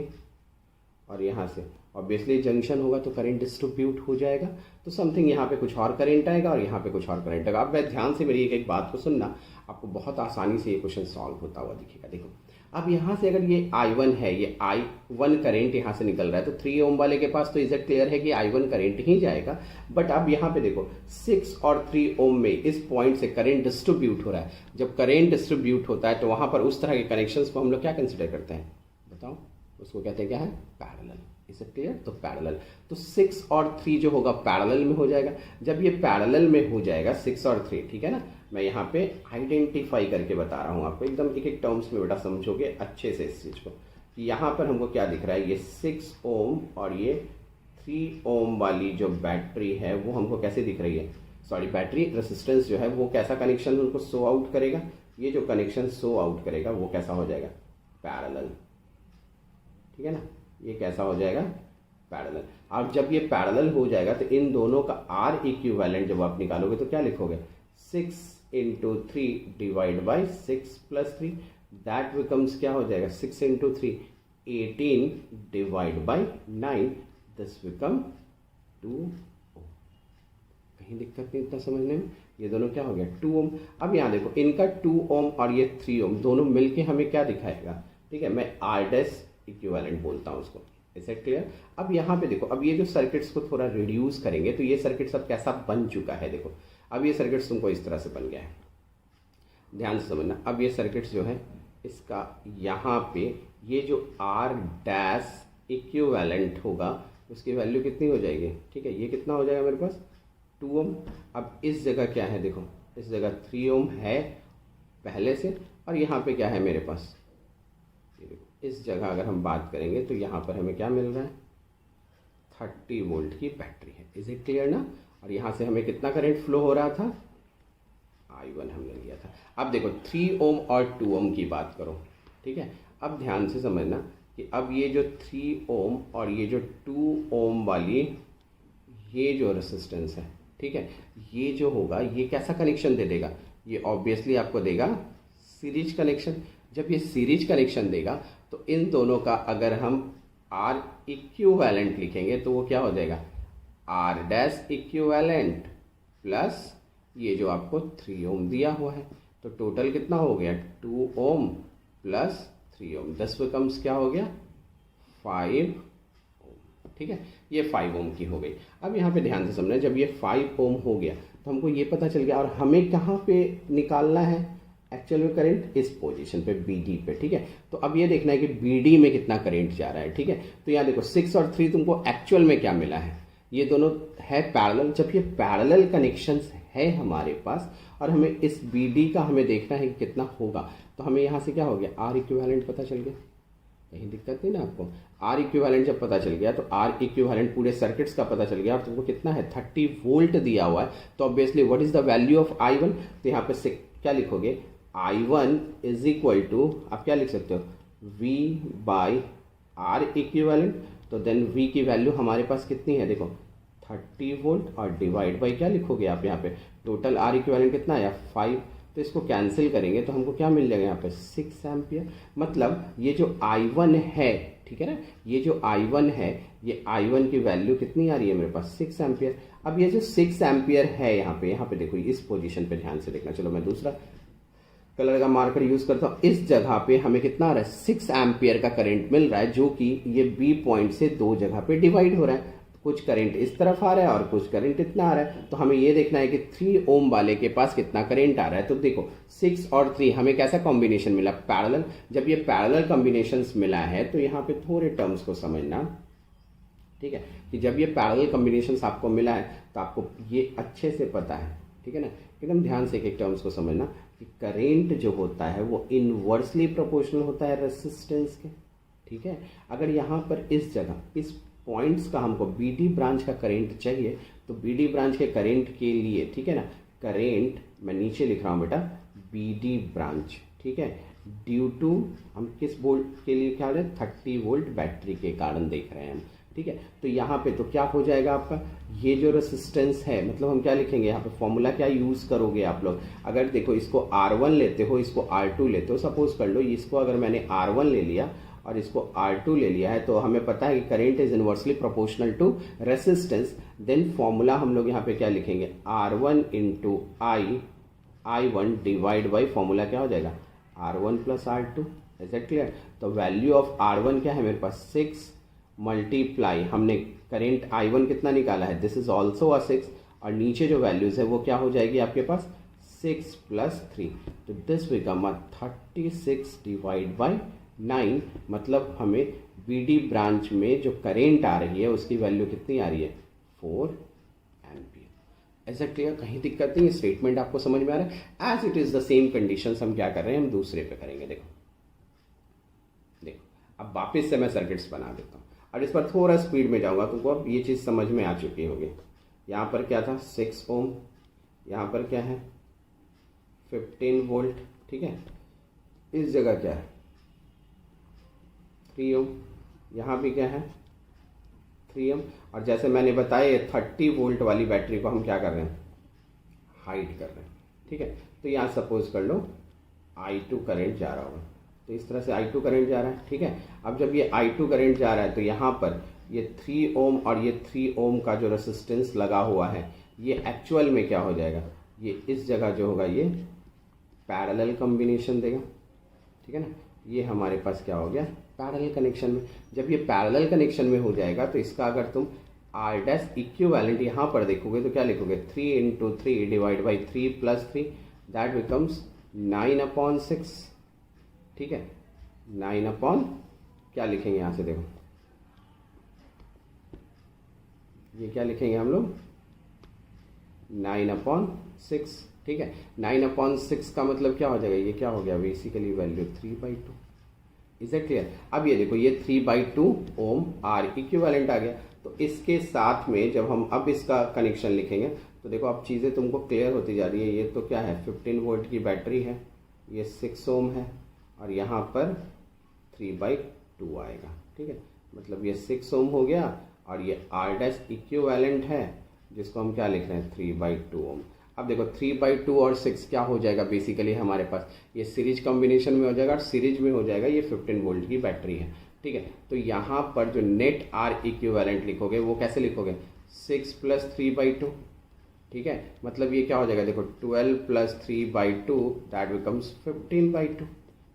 [SPEAKER 2] और यहाँ से ऑब्वियसली जंक्शन होगा तो करंट डिस्ट्रीब्यूट हो जाएगा, तो समथिंग यहाँ पे कुछ और करंट आएगा और यहाँ पे कुछ और करंट आएगा। अब मैं ध्यान से मेरी एक बात को सुनना, आपको बहुत आसानी से ये क्वेश्चन सॉल्व होता हुआ दिखेगा। देखो अब यहाँ से अगर ये I1 है, ये I1 करंट यहाँ से निकल रहा है, तो 3 ओम वाले के पास तो इज़ क्लियर है कि I1 करंट ही जाएगा। बट अब यहाँ पे देखो 6 और 3 ओम में इस पॉइंट से करंट डिस्ट्रीब्यूट हो रहा है। जब करंट डिस्ट्रीब्यूट होता है तो वहाँ पर उस तरह के कनेक्शंस को हम लोग क्या कंसिडर करते हैं, बताओ, उसको कहते हैं क्या है, पैरेलल। Is it clear? तो पैरेलल, तो 6 और 3 जो होगा पैरेलल में हो जाएगा। जब ये पैरेलल में हो जाएगा 6 और 3, ठीक है ना, मैं यहाँ पे आइडेंटिफाई करके बता रहा हूँ आपको, एकदम एक एक टर्म्स में बेटा समझोगे अच्छे से इस चीज़ को। यहाँ पर हमको क्या दिख रहा है, ये 6 ओम और ये 3 ओम वाली जो बैटरी है वो हमको कैसे दिख रही है, सॉरी बैटरी रेसिस्टेंस जो है वो कैसा कनेक्शन उनको शो आउट करेगा, ये जो कनेक्शन शो आउट करेगा वो कैसा हो जाएगा, पैरेलल, ठीक है ना, ये कैसा हो जाएगा, पैरेलल। अब जब ये पैरेलल हो जाएगा तो इन दोनों का आर इक्विवेलेंट जब आप निकालोगे तो क्या लिखोगे, 6 × 3 डिवाइड बाई 6 + 3, दैट बिकम्स क्या हो जाएगा, 6 × 3 18 डिवाइड बाई 9, दिस बिकम 2 ओम। कहीं दिक्कत नहीं इतना समझने में, ये दोनों क्या हो गया 2 ओम। अब यहाँ देखो इनका 2 ओम और ये 3 ओम दोनों मिलके हमें क्या दिखाएगा, ठीक है, मैं आर डैश इक्विवेलेंट बोलता हूँ उसको। Is it clear? अब यहाँ पे देखो, अब ये जो सर्किट्स को थोड़ा रिड्यूस करेंगे तो ये सर्किट्स अब कैसा बन चुका है, देखो अब ये सर्किट्स तुमको इस तरह से बन गया है, ध्यान से समझना। अब ये सर्किट्स जो है इसका यहाँ पे ये जो आर डैश इक्विवेलेंट होगा उसकी वैल्यू कितनी हो जाएगी, ठीक है, ये कितना हो जाएगा मेरे पास 2 ओम। अब इस जगह क्या है, देखो इस जगह 3 ओम है पहले से, और यहाँ पे क्या है मेरे पास, ये देखो इस जगह अगर हम बात करेंगे तो यहाँ पर हमें क्या मिल रहा है, 30 वोल्ट की बैटरी है। इज इट क्लियर ना? और यहाँ से हमें कितना करंट फ्लो हो रहा था, I1 हमने लिया था। अब देखो 3 ओम और 2 ओम की बात करो, 3 ओम और 2 ओम ठीक है। अब ध्यान से समझना कि अब ये जो 3 ओम और ये जो 2 ओम वाली ये जो रेसिस्टेंस है, ठीक है, ये जो होगा ये कैसा कनेक्शन दे देगा, ये ऑब्वियसली आपको देगा सीरीज कनेक्शन। जब ये सीरीज कनेक्शन देगा तो इन दोनों का अगर हम आर इक्विवेलेंट लिखेंगे तो वो क्या हो जाएगा, आर डैश इक्विवेलेंट प्लस ये जो आपको 3 ओम दिया हुआ है, तो टोटल कितना हो गया 2 ओम प्लस 3 ओम, 10 बिकम्स क्या हो गया 5 ओम। ठीक है, ये 5 ओम की हो गई। अब यहाँ पे ध्यान से समझना, जब ये 5 ओम हो गया तो हमको ये पता चल गया, और हमें कहाँ पे निकालना है एक्चुअल में करंट, इस पोजीशन पे BD पे। ठीक है, तो अब ये देखना है कि BD में कितना करंट जा रहा है। ठीक है, तो यहाँ देखो 6 और 3 तुमको एक्चुअल में क्या मिला है, ये दोनों है पैरेलल। जब ये पैरेलल कनेक्शंस है हमारे पास और हमें इस BD का हमें देखना है कि कितना होगा, तो हमें यहाँ से क्या हो गया आर इक्विवेलेंट पता चल गया, कहीं दिक्कत नहीं ना आपको। आर इक्विवेलेंट जब पता चल गया तो आर इक्विवेलेंट पूरे सर्किट्स का पता चल गया, और तुमको कितना है 30 वोल्ट दिया हुआ है, तो obviously what is the value of I1, तो यहाँ पे क्या लिखोगे I1 इज इक्वल टू, आप क्या लिख सकते हो V बाई आर इक्विवेलेंट, तो देन V की वैल्यू हमारे पास कितनी है देखो 30 वोल्ट, और डिवाइड बाई क्या लिखोगे आप यहाँ पे टोटल आर इक्विवेलेंट कितना है 5, तो इसको कैंसिल करेंगे तो हमको क्या मिल जाएगा यहाँ पे 6 एम्पियर। मतलब ये जो I1 है, ठीक है ना, ये जो I1 है, ये I1 की वैल्यू कितनी आ रही है मेरे पास 6 एम्पियर। अब ये जो 6 एम्पियर है यहाँ पे देखो इस पोजीशन पे ध्यान से देखना। चलो मैं दूसरा कलर का मार्कर यूज करता हूँ। इस जगह पे हमें कितना आ रहा है 6 एम्पियर का करंट मिल रहा है, जो कि ये B पॉइंट से 2 जगह पे डिवाइड हो रहा है। कुछ करंट इस तरफ आ रहा है और कुछ करंट इतना आ रहा है, तो हमें ये देखना है कि 3 ओम वाले के पास कितना करंट आ रहा है। तो देखो 6 और 3 हमें कैसा कॉम्बिनेशन मिला पैरेलल। जब ये पैरेलल कॉम्बिनेशंस मिला है तो यहाँ पे थोड़े टर्म्स को समझना, ठीक है, कि जब ये पैरेलल कॉम्बिनेशंस आपको मिला है तो आपको ये अच्छे से पता है, ठीक है ना, एकदम ध्यान से एक टर्म्स को समझना कि करेंट जो होता है वो इनवर्सली प्रोपोर्शनल होता है रेसिस्टेंस के। ठीक है, अगर यहाँ पर इस जगह इस पॉइंट्स का हमको BD ब्रांच का करेंट चाहिए, तो BD ब्रांच के करेंट के लिए, ठीक है ना, करेंट मैं नीचे लिख रहा हूँ बेटा BD ब्रांच, ठीक है, ड्यू टू हम किस वोल्ट के लिए क्या हो रहा है 30 वोल्ट बैटरी के कारण देख रहे हैं हम। ठीक है, तो यहाँ पे तो क्या हो जाएगा आपका ये जो रेसिस्टेंस है, मतलब हम क्या लिखेंगे यहाँ पे फॉर्मूला क्या यूज़ करोगे आप लोग। अगर देखो इसको R1 लेते हो, इसको R2 लेते हो, सपोज कर लो इसको अगर मैंने R1 ले लिया और इसको R2 ले लिया है, तो हमें पता है कि current is inversely proportional to resistance. Then formula हम लोग यहाँ पे क्या लिखेंगे R1 into I1 divide by formula क्या हो जाएगा R1 plus R2। Is it clear? तो वैल्यू ऑफ R1 क्या है मेरे पास 6 मल्टीप्लाई, हमने करेंट I1 कितना निकाला है, दिस इज ऑल्सो अ 6, और नीचे जो वैल्यूज है वो क्या हो जाएगी आपके पास 6 प्लस 3, तो दिस बिकम 36 डिवाइड बाई 9। मतलब हमें BD ब्रांच में जो करेंट आ रही है उसकी वैल्यू कितनी आ रही है 4 एम्पियर। ऐसा क्लियर? कहीं दिक्कत नहीं, स्टेटमेंट आपको समझ में आ रहा है। As it is the same conditions हम क्या कर रहे हैं, हम दूसरे पे करेंगे। देखो अब वापस से मैं सर्किट्स बना देता हूँ, और इस पर थोड़ा स्पीड में जाऊँगा, तुमको अब ये चीज़ समझ में आ चुकी होगी। यहाँ पर क्या था 6 ओम, यहाँ पर क्या है 15 वोल्ट, ठीक है, इस जगह क्या है 3 ओम, यहाँ भी क्या है 3 ओम, और जैसे मैंने बताया 30 वोल्ट वाली बैटरी को हम क्या कर रहे हैं हाइड कर रहे हैं। ठीक है, तो यहाँ सपोज कर लो I2 करंट जा रहा होगा, तो इस तरह से I2 करंट जा रहा है। ठीक है, अब जब ये I2 करंट जा रहा है तो यहाँ पर ये 3 ओम और ये 3 ओम का जो रेसिस्टेंस लगा हुआ है ये एक्चुअल में क्या हो जाएगा, ये इस जगह जो होगा ये पैरेलल कॉम्बिनेशन देगा। ठीक है ना, ये हमारे पास क्या हो गया पैरेलल कनेक्शन में। जब ये पैरेलल कनेक्शन में हो जाएगा तो इसका अगर तुम R डैश इक्विवेलेंट यहाँ पर देखोगे तो क्या लिखोगे 3 into 3 divide by 3 plus 3, that becomes 9/6। ठीक है, 9 अपॉन क्या लिखेंगे यहाँ से देखो, ये क्या लिखेंगे हम लोग 9/6। ठीक है, 9/6 का मतलब क्या हो जाएगा, ये क्या हो गया basically value 3/2। Is it clear? अब ये देखो ये 3/2 ओम R इक्विवेलेंट आ गया, तो इसके साथ में जब हम अब इसका कनेक्शन लिखेंगे तो देखो अब चीज़ें तुमको क्लियर होती जा रही है। ये तो क्या है 15 वोल्ट की बैटरी है, ये 6 ओम है, और यहाँ पर 3/2 आएगा, ठीक है। मतलब ये 6 ओम हो गया और ये R डैश इक्विवेलेंट है जिसको हम क्या लिख रहे हैं 3/2 ओम। अब देखो 3/2 और 6 क्या हो जाएगा बेसिकली हमारे पास, ये सीरीज कॉम्बिनेशन में हो जाएगा और सीरीज में हो जाएगा, ये 15 वोल्ट की बैटरी है, ठीक है। तो यहाँ पर जो नेट R इक्विवेलेंट लिखोगे वो कैसे लिखोगे 6 + 3/2, ठीक है। मतलब ये क्या हो जाएगा देखो 12 + 3/2 दैट बिकम्स 15/2,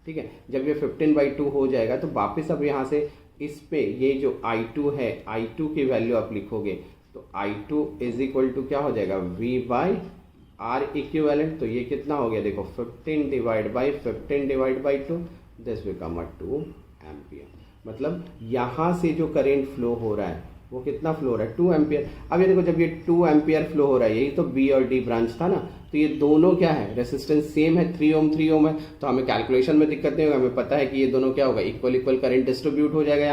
[SPEAKER 2] ठीक है। जब ये 15/2 हो जाएगा तो वापस अब यहाँ से इस पे ये जो I2 है I2 की वैल्यू आप लिखोगे तो I2 = क्या हो जाएगा V/R इक्विवेलेंट। तो ये कितना हो गया देखो 15/15/2 दिस बिकम 2 एम्पियर। मतलब यहाँ से जो करेंट फ्लो हो रहा है वो कितना फ्लो हो रहा है 2 एम्पियर। अब ये देखो जब ये 2 एम्पियर फ्लो हो रहा है, यही तो बी और डी ब्रांच था ना, तो ये दोनों क्या है रेसिस्टेंस सेम है 3 ओम 3 ओम है, तो हमें कैलकुलेशन में दिक्कत नहीं होगा, हमें पता है कि ये दोनों क्या होगा इक्वल करंट डिस्ट्रीब्यूट हो जाएगा।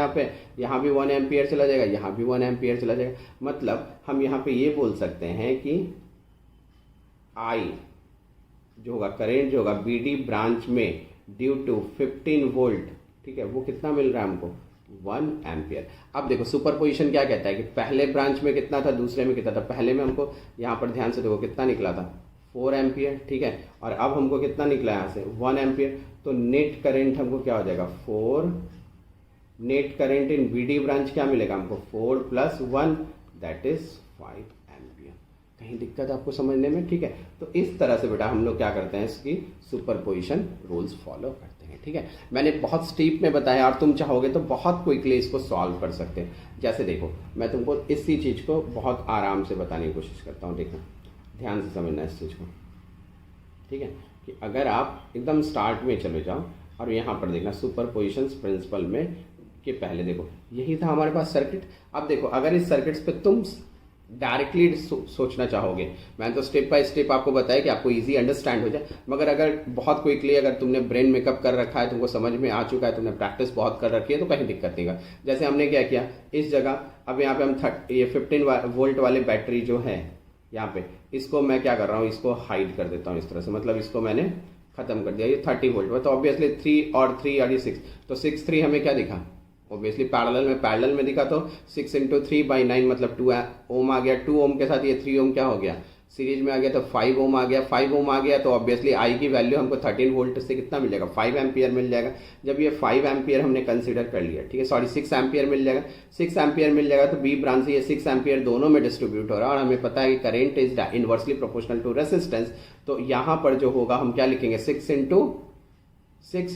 [SPEAKER 2] यहाँ भी 1 एम्पियर चला जाएगा, यहाँ भी 1 एम्पियर चला जाएगा। मतलब हम यहाँ पे ये बोल सकते हैं कि I जो होगा करेंट जो होगा बी डी ब्रांच में ड्यू टू 15 वोल्ट, ठीक है, वो कितना मिल रहा है हमको 1 एम्पियर। अब देखो सुपरपोजिशन क्या कहता है कि पहले ब्रांच में कितना था दूसरे में कितना था। पहले में हमको यहाँ पर ध्यान से देखो कितना निकला था 4 एम्पियर, ठीक है, और अब हमको कितना निकला यहाँ से 1 एम्पियर। तो नेट करंट हमको क्या हो जाएगा 4, net current in BD branch क्या मिलेगा हमको 4 + 1 दैट इज 5 एम्पियर। कहीं दिक्कत आपको समझने में, ठीक है। तो इस तरह से बेटा हम लोग क्या करते हैं इसकी सुपरपोजिशन रूल्स फॉलो करते हैं, ठीक है। मैंने बहुत स्टीप में बताया और तुम चाहोगे तो बहुत क्विकली इसको सॉल्व कर सकते हैं। जैसे देखो मैं तुमको इसी चीज़ को बहुत आराम से बताने की कोशिश करता हूँ, देखो ध्यान से समझना इस चीज़ को, ठीक है। कि अगर आप एकदम स्टार्ट में चले जाओ और यहाँ पर देखना सुपरपोजिशन प्रिंसिपल में कि पहले देखो यही था हमारे पास सर्किट। अब देखो अगर इस सर्किट्स पे तुम डायरेक्टली सोचना चाहोगे, मैंने तो स्टेप बाय स्टेप आपको बताया कि आपको इजी अंडरस्टैंड हो जाए, मगर अगर बहुत क्विकली अगर तुमने ब्रेन मेकअप कर रखा है, तुमको समझ में आ चुका है, तुमने प्रैक्टिस बहुत कर रखी है, तो कहीं दिक्कत नहीं होगा। जैसे हमने क्या किया इस जगह, अब यहाँ पे हम ये 15 वोल्ट वाली बैटरी जो है यहाँ पे, इसको मैं क्या कर रहा हूँ इसको हाइड कर देता हूँ इस तरह से, मतलब इसको मैंने खत्म कर दिया। ये 30 वोल्ट में, तो ऑब्वियसली 3 और 3 और ये 6, तो 6 3 हमें क्या दिखा ऑब्वियसली पैरेलल में दिखा, तो 6 × 3/9 मतलब 2 ओम आ गया। 2 ओम के साथ ये 3 ओम क्या हो गया सीरीज में आ गया, तो 5 ओम आ गया। 5 ओम आ गया तो ऑब्वियसली आई की वैल्यू हमको 13 वोल्ट से कितना मिल जाएगा 5 एम्पियर मिल जाएगा। जब ये 5 एम्पियर हमने कंसीडर कर लिया, ठीक है, सॉरी 6 एम्पियर मिल जाएगा, 6 एम्पियर मिल जाएगा, तो बी ब्रांच से ये 6 एम्पियर दोनों में डिस्ट्रीब्यूट हो रहा है और हमें पता है कि current is inversely proportional to resistance. तो यहाँ पर जो होगा हम क्या लिखेंगे 6 × 6 /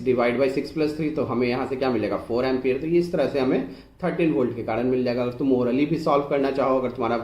[SPEAKER 2] 6 + 3, तो हमें यहाँ से क्या मिलेगा 4 एम्पियर। तो ये इस तरह से हमें 13 वोल्ट के कारण मिल जाएगा। अगर तुम ओरली भी सॉल्व करना चाहो, अगर तुम्हारा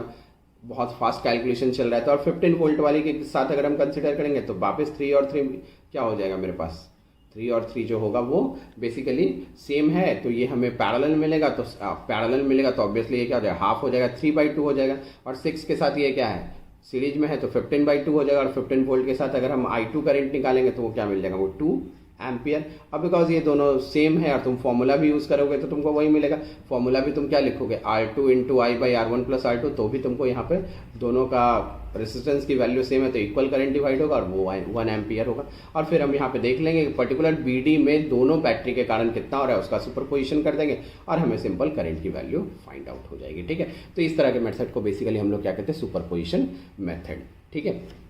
[SPEAKER 2] बहुत फास्ट कैलकुलेशन चल रहा है तो, और 15 वोल्ट वाली के साथ अगर हम कंसिडर करेंगे तो वापस 3 और 3 क्या हो जाएगा मेरे पास 3 और 3 जो होगा वो बेसिकली सेम है, तो ये हमें पैरेलल मिलेगा। तो पैरेलल मिलेगा तो ऑब्वियसली ये क्या हो जाएगा हाफ हो जाएगा 3/2 हो जाएगा, और 6 के साथ ये क्या है सीरीज में है तो 15/2 हो जाएगा। और 15 वोल्ट के साथ अगर हम I2 करंट निकालेंगे तो वो क्या मिल जाएगा वो 2 एम्पियर। अब बिकॉज ये दोनों सेम है और तुम फॉर्मूला भी यूज़ करोगे तो तुमको वही मिलेगा। फॉर्मूला भी तुम क्या लिखोगे R2 × I/R1 + R2, तो भी तुमको यहाँ पे दोनों का रेसिस्टेंस की वैल्यू सेम है तो इक्वल करंट डिवाइड होगा और वो 1 एम्पियर होगा। और फिर हम यहाँ पे देख लेंगे कि पर्टिकुलर BD में दोनों बैटरी के कारण कितना हो रहा है उसका सुपरपोजिशन कर देंगे और हमें सिंपल करंट की वैल्यू फाइंड आउट हो जाएगी, ठीक है। तो इस तरह के मेथड को बेसिकली हम लोग क्या कहते हैं सुपरपोजिशन मेथड, ठीक है,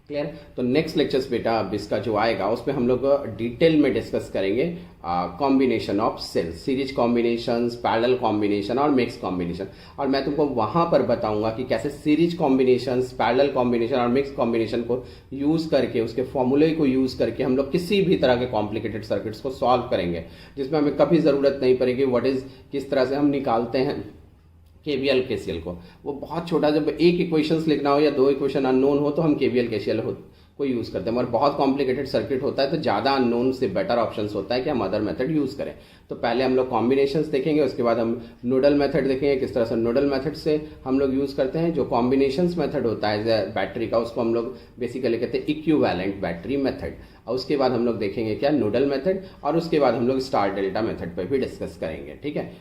[SPEAKER 2] क्लियर। तो नेक्स्ट लेक्चर्स बेटा अब इसका जो आएगा उसमें हम लोग डिटेल में डिस्कस करेंगे combination of cells, series combinations, parallel combination और मिक्स कॉम्बिनेशन। और मैं तुमको वहां पर बताऊंगा कि कैसे सीरीज कॉम्बिनेशंस, पैरेलल कॉम्बिनेशन और मिक्स कॉम्बिनेशन को यूज करके, उसके फॉर्मूले को यूज करके हम लोग किसी भी तरह के कॉम्प्लिकेटेड सर्किट्स को सॉल्व करेंगे, जिसमें हमें कभी जरूरत नहीं पड़ेगी किस तरह से हम निकालते हैं KVL KCL को। वो बहुत छोटा, जब एक इक्वेशंस लिखना हो या 2 इक्वेशन अननोन हो तो हम KVL KCL को यूज़ करते हैं, मगर बहुत कॉम्प्लिकेटेड सर्किट होता है तो ज़्यादा अननोन से बेटर ऑप्शंस होता है कि हम अदर मेथड यूज़ करें। तो पहले हम लोग कॉम्बिनेशंस देखेंगे, उसके बाद हम नोडल मेथड देखेंगे, किस तरह से नोडल मेथड से हम लोग यूज़ करते हैं। जो कॉम्बिनेशंस मेथड होता है बैटरी का उसको हम लोग बेसिकली कहते हैं इक्विवेलेंट बैटरी मेथड। और उसके बाद हम लोग देखेंगे क्या नोडल मेथड, और उसके बाद हम लोग स्टार डेल्टा मेथड पर भी डिस्कस करेंगे, ठीक है।